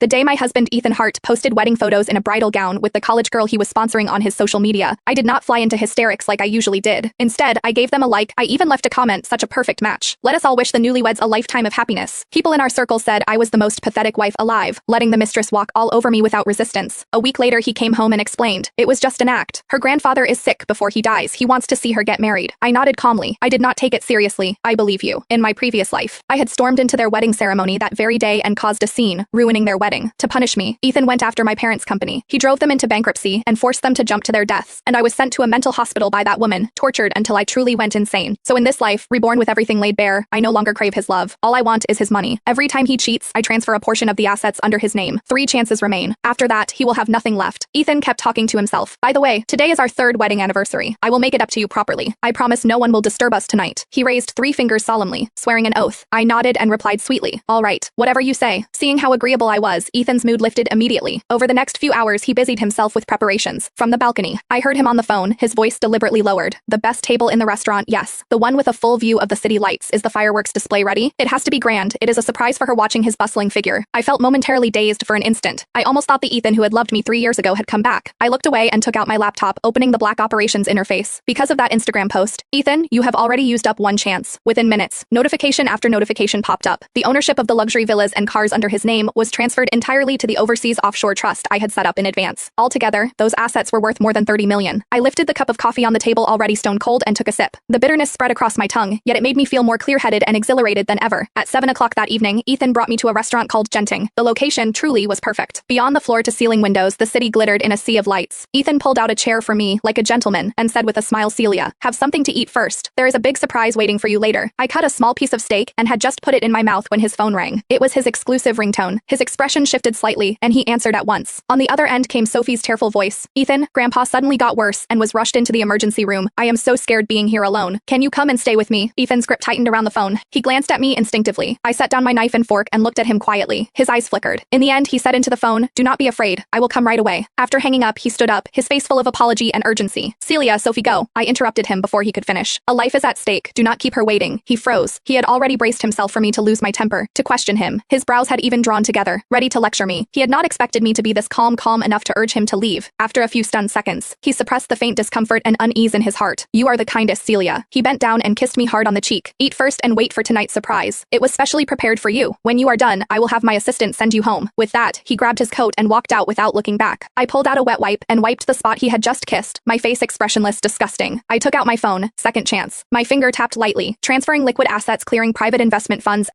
The day my husband Ethan Hart posted wedding photos in a bridal gown with the college girl he was sponsoring on his social media, I did not fly into hysterics like I usually did. Instead, I gave them a like. I even left a comment, such a perfect match. Let us all wish the newlyweds a lifetime of happiness. People in our circle said I was the most pathetic wife alive, letting the mistress walk all over me without resistance. A week later he came home and explained, it was just an act. Her grandfather is sick before he dies. He wants to see her get married. I nodded calmly. I did not take it seriously. I believe you. In my previous life, I had stormed into their wedding ceremony that very day and caused a scene, ruining their wedding. To punish me, Ethan went after my parents' company. He drove them into bankruptcy and forced them to jump to their deaths, and I was sent to a mental hospital by that woman, tortured until I truly went insane. So in this life, reborn with everything laid bare, I no longer crave his love. All I want is his money. Every time he cheats, I transfer a portion of the assets under his name. 3 chances remain. After that, he will have nothing left. Ethan kept talking to himself. By the way, today is our 3rd wedding anniversary. I will make it up to you properly. I promise no one will disturb us tonight. He raised 3 fingers solemnly, swearing an oath. I nodded and replied sweetly, all right, whatever you say. Seeing how agreeable I was, Ethan's mood lifted immediately. Over the next few hours, he busied himself with preparations. From the balcony, I heard him on the phone, his voice deliberately lowered. The best table in the restaurant, yes. The one with a full view of the city lights. Is the fireworks display ready? It has to be grand. It is a surprise for her watching his bustling figure. I felt momentarily dazed for an instant. I almost thought the Ethan who had loved me 3 years ago had come back. I looked away and took out my laptop, opening the Black Operations interface. Because of that Instagram post, Ethan, you have already used up 1 chance. Within minutes, notification after notification popped up. The ownership of the luxury villas and cars under his name was transferred entirely to the overseas offshore trust I had set up in advance. Altogether, those assets were worth more than 30 million. I lifted the cup of coffee on the table already stone cold and took a sip. The bitterness spread across my tongue, yet it made me feel more clear-headed and exhilarated than ever. At 7 o'clock that evening, Ethan brought me to a restaurant called Genting. The location truly was perfect. Beyond the floor-to-ceiling windows, the city glittered in a sea of lights. Ethan pulled out a chair for me, like a gentleman, and said with a smile, Celia, have something to eat first. There is a big surprise waiting for you later. I cut a small piece of steak and had just put it in my mouth when his phone rang. It was his exclusive ringtone. His expression shifted slightly, and he answered at once. On the other end came Sophie's tearful voice. Ethan, Grandpa suddenly got worse and was rushed into the emergency room. I am so scared being here alone. Can you come and stay with me? Ethan's grip tightened around the phone. He glanced at me instinctively. I set down my knife and fork and looked at him quietly. His eyes flickered. In the end, he said into the phone, do not be afraid. I will come right away. After hanging up, he stood up, his face full of apology and urgency. Celia, Sophie, go. I interrupted him before he could finish. A life is at stake. Do not keep her waiting. He froze. He had already braced himself for me to lose my temper, to question him. His brows had even drawn together, ready to lecture me. He had not expected me to be this calm enough to urge him to leave. After a few stunned seconds, he suppressed the faint discomfort and unease in his heart. You are the kindest, Celia. He bent down and kissed me hard on the cheek. Eat first and wait for tonight's surprise. It was specially prepared for you. When you are done, I will have my assistant send you home. With that, he grabbed his coat and walked out without looking back. I pulled out a wet wipe and wiped the spot he had just kissed, my face expressionless, disgusting. I took out my phone, second chance. My finger tapped lightly, transferring liquid assets, clearing private investment funds,